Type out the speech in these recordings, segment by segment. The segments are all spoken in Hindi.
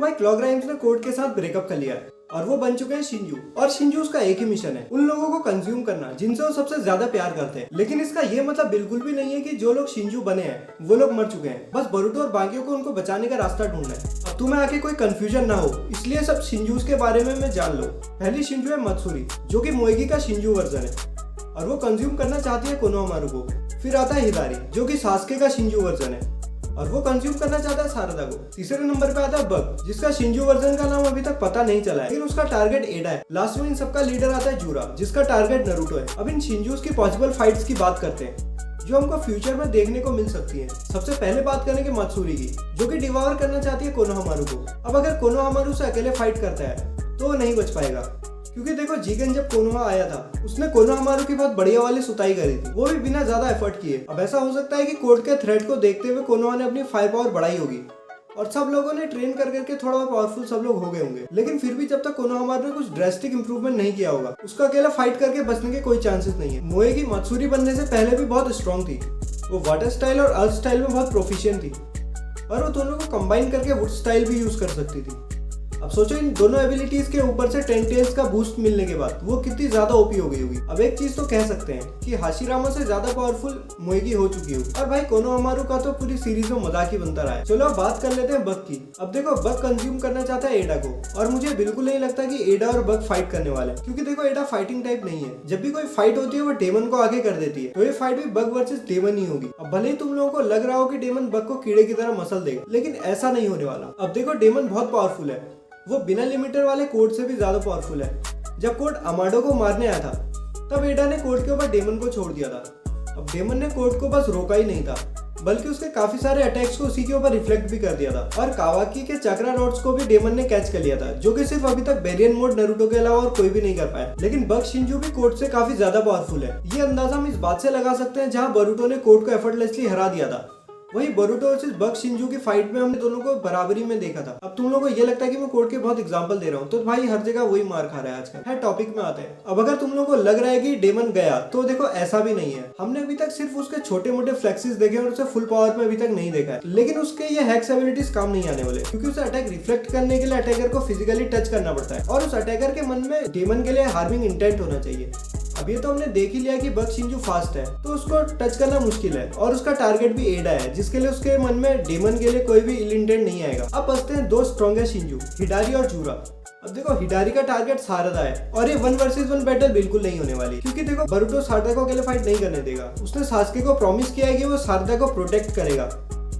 भाई क्लॉ ग्राइम्स ने कोड के साथ ब्रेकअप कर लिया है और वो बन चुके हैं शिंजू। और शिंजू उसका एक ही मिशन है, उन लोगों को कंज्यूम करना जिनसे वो सबसे ज्यादा प्यार करते हैं। लेकिन इसका ये मतलब बिल्कुल भी नहीं है कि जो लोग शिंजू बने हैं वो लोग मर चुके हैं। बस बोरुतो और बाकियों को उनको बचाने का रास्ता ढूंढना है। अब तुम्हें आके कोई कंफ्यूजन ना हो, इसलिए सब शिंजूस के बारे में जान लो। पहली शिंजू है मत्सुरी, जो कि मोएगी का शिंजू वर्जन है और वो कंज्यूम करना चाहती है कोनोहामारू को। फिर आता है हिदारी, जो कि सास्के का शिंजू वर्जन है और वो कंज्यूम करना चाहता है सारदा को। तीसरे नंबर पे आता है बग, जिसका शिंजू वर्जन का नाम अभी तक पता नहीं चला है, लेकिन उसका टारगेट एडा है। लास्ट में इन सबका लीडर आता है जूरा, जिसका टारगेट नरूटो है। अब इन शिंजूस की पॉसिबल फाइट्स की बात करते हैं जो हमको फ्यूचर में देखने को मिल सकती है। सबसे पहले बात करेंगे मत्सुरी की, जो कि डिवावर करना चाहती है कोनोहामारू को। अब अगर कोनोहामारू से अकेले फाइट करता है तो वो नहीं बच पाएगा, क्योंकि देखो जिगन जब कोनोहा आया था उसने कोनोहामारू की बहुत बढ़िया वाली सुताई करी थी, वो भी बिना ज्यादा एफर्ट किए। अब ऐसा हो सकता है कि कोड के थ्रेड को देखते हुए कोनोहा ने अपनी फायर पावर बढ़ाई होगी और सब लोगों ने ट्रेन कर करके थोड़ा और पावरफुल सब लोग हो गए होंगे। लेकिन फिर भी जब तक कोनोहामारू ने कुछ ड्रेस्टिक इंप्रूवमेंट नहीं किया होगा, उसका अकेला फाइट करके बचने के कोई चांसेस नहीं है। मोएगी मत्सुरी बनने से पहले भी बहुत स्ट्रॉन्ग थी, वो वाटर स्टाइल और अर्थ स्टाइल में बहुत प्रोफिशिएंट थी और वो दोनों को कंबाइन करके वुड स्टाइल भी यूज कर सकती थी। अब सोचो इन दोनों एबिलिटीज के ऊपर से टेंटेल्स का बूस्ट मिलने के बाद वो कितनी ज्यादा ओपी हो गई होगी। अब एक चीज तो कह सकते हैं कि हाशिरामा से ज्यादा पावरफुल मोएगी हो चुकी होगी। और भाई कोनोहामारू का तो पूरी सीरीज में मजाक ही बनता रहा है। चलो अब बात कर लेते हैं बग की। अब देखो बग कंज्यूम करना चाहता है एडा को और मुझे बिल्कुल नहीं लगता कि एडा और बग फाइट करने वाले, क्योंकि देखो एडा फाइटिंग टाइप नहीं है। जब भी कोई फाइट होती है वो डेमन को आगे कर देती है, तो ये फाइट भी बग वर्सेस डेमन ही होगी। अब भले ही तुम लोगों को लग रहा हो कि डेमन बग को कीड़े की तरह मसल देगा, लेकिन ऐसा नहीं होने वाला। अब देखो डेमन बहुत पावरफुल है, वो बिना लिमिटर वाले कोड से भी ज्यादा पावरफुल है। जब कोड अमाडो को मारने आया था तब एडा ने कोड के ऊपर डेमन को छोड़ दिया था। अब डेमन ने कोड को बस रोका ही नहीं था, बल्कि उसके काफी सारे अटैक्स को उसी के ऊपर रिफ्लेक्ट भी कर दिया था। और कावाकी के चक्रा रॉड्स को भी डेमन ने कैच कर लिया था, जो कि सिर्फ अभी तक बेरियन मोड नरूटो के अलावा और कोई भी नहीं कर पाया। लेकिन बग शिंजू भी कोड से काफी ज्यादा पावरफुल है। ये अंदाजा हम इस बात से लगा सकते हैं जहाँ बोरुतो ने कोड को एफर्टलेसली हरा दिया था, वही बोरुतो वर्सेस बग शिंजू की फाइट में हमने दोनों को बराबरी में देखा था। अब तुम लोगों को ये लगता है कि मैं कोड के बहुत एग्जांपल दे रहा हूँ, तो भाई हर जगह वही मार खा रहा है आजकल। है टॉपिक में आते हैं। अब अगर तुम लोगों को लग रहा है कि डेमन गया, तो देखो ऐसा भी नहीं है। हमने अभी तक सिर्फ उसके छोटे मोटे फ्लेक्सिस देखे और उसे फुल पावर में अभी तक नहीं देखा है। लेकिन उसके ये हैक्स एबिलिटीज काम नहीं आने वाले, क्योंकि उसे अटैक रिफ्लेक्ट करने के लिए अटैकर को फिजिकली टच करना पड़ता है और उस अटैकर के मन में डेमन के लिए हार्मिंग इंटेंट होना चाहिए। अब ये तो हमने देख ही लिया कि बग शिंजू फास्ट है, तो उसको टच करना मुश्किल है और उसका टारगेट भी एडा है, जिसके लिए उसके मन में डेमन के लिए कोई भी इल इंटेंट नहीं आएगा। अब बचते हैं दो स्ट्रॉन्गेस्ट शिंजू, हिडारी और जूरा। अब देखो हिडारी का टारगेट सारदा है और ये 1 वर्सेस 1 बैटल बिल्कुल नहीं होने वाली, क्योंकि देखो बोरुतो सारदा को अकेले फाइट नहीं करने देगा। उसने सास्के को प्रॉमिस किया है कि वो सारदा को प्रोटेक्ट करेगा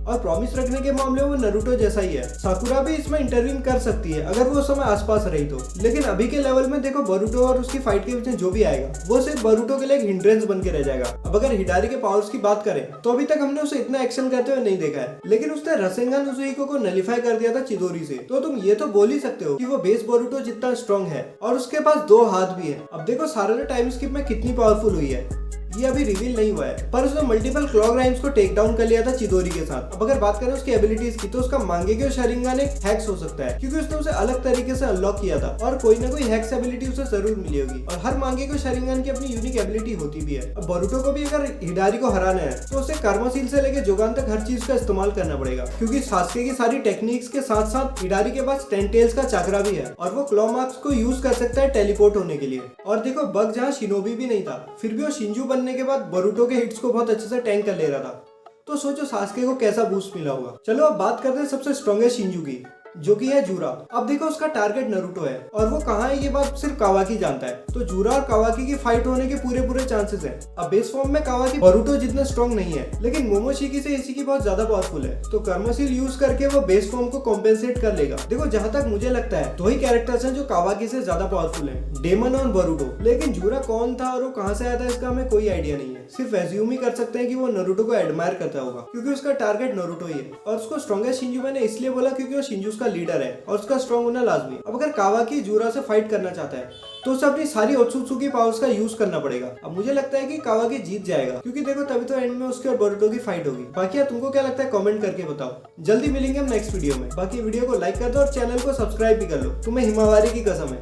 और प्रॉमिस रखने के मामले में वो नरूटो जैसा ही है। साकुरा भी इसमें इंटरवीन कर सकती है अगर वो उस समय आसपास रही तो। लेकिन अभी के लेवल में देखो बोरुतो और उसकी फाइट के बीच में जो भी आएगा वो सिर्फ बोरुतो के लिए एक हिंड्रेंस बन के रह जाएगा। अब अगर हिडारी के पावर्स की बात करें तो अभी तक हमने उसे इतना एक्शन करते हुए नहीं देखा है, लेकिन उसने रसेंगन उजुहिको को नलिफाई कर दिया था चिदोरी से, तो तुम ये तो बोल ही सकते हो कि वो बेस बोरुतो जितना स्ट्रॉन्ग है और उसके पास 2 हाथ भी है। अब देखो सारदा टाइम स्किप में कितनी पावरफुल हुई है, ये अभी रिवील नहीं हुआ है, पर उसने मल्टीपल क्लॉ ग्राइम्स को टेक डाउन कर लिया था चिदोरी के साथ। अब अगर बात करें उसकी एबिलिटीज की, तो उसका मांगेक्यो शरिंगन एक हैक्स हो सकता है, क्योंकि उसने उसे अलग तरीके से अनलॉक किया था और कोई ना कोई हैक्स एबिलिटी उसे जरूर मिली होगी। और हर मांगेक्यो शरिंगन की अपनी यूनिक एबिलिटी होती भी है। अब बोरुतो को भी अगर हिडारी को हराना है तो उसे कर्मसील से लेकर जोगान तक हर चीज का इस्तेमाल करना पड़ेगा, क्योंकि सास्के की सारी टेक्निक्स के साथ साथ हिडारी के पास टेंटेल्स का चक्रा भी है और वो क्लॉ मार्क्स को यूज कर सकता है टेलीपोर्ट होने के लिए। और देखो बग जहाँ शिनोबी भी नहीं था, फिर भी वो शिंजू बनने के बाद बोरुतो के हिट्स को बहुत अच्छे से टैंक कर ले रहा था, तो सोचो सास्के को कैसा बूस्ट मिला होगा। चलो अब बात करते हैं सबसे स्ट्रॉन्गेस्ट शिंजू की, जो कि है जूरा। अब देखो उसका टारगेट नरूटो है और वो कहाँ है ये बात सिर्फ कावाकी जानता है, तो जूरा और कावाकी की फाइट होने के पूरे चांसेस हैं। अब बेस फॉर्म में कावाकी बोरुतो जितना स्ट्रॉन्ग नहीं है, लेकिन मोमोशिकी से इसी बहुत ज्यादा पावरफुल है, तो कर्मशील यूज करके वो बेस फॉर्म को कॉम्पेंसेट कर लेगा। देखो जहां तक मुझे लगता है 2 ही कैरेक्टर्स हैं जो कावाकी से ज्यादा पावरफुल है, डेमन और बोरुतो। लेकिन जूरा कौन था और वो कहाँ से आया था इसका हमें कोई आइडिया नहीं है, सिर्फ एज्यूम ही कर सकते हैं कि वो नरूटो को एडमायर करता होगा, क्योंकि उसका टारगेट नरूटो ही है। और उसको स्ट्रॉन्गेस्ट शिंजू मैंने इसलिए बोला क्योंकि वो शिंजू का लीडर है और उसका स्ट्रॉन्ग होना लाजमी। अब अगर कावाकी जूरा से फाइट करना चाहता है तो उसे अपनी सारी ओत्सुत्सुकी पावर्स का यूज करना पड़ेगा। अब मुझे लगता है कि कावाकी जीत जाएगा, क्योंकि देखो तभी तो एंड में उसके और बोरुतो की फाइट होगी। बाकी यार तुमको क्या लगता है कमेंट करके बताओ। जल्दी मिलेंगे हम नेक्स्ट वीडियो में। बाकी वीडियो को लाइक कर दो और चैनल को सब्सक्राइब भी कर लो, तुम्हें हिमावारी की कसम है।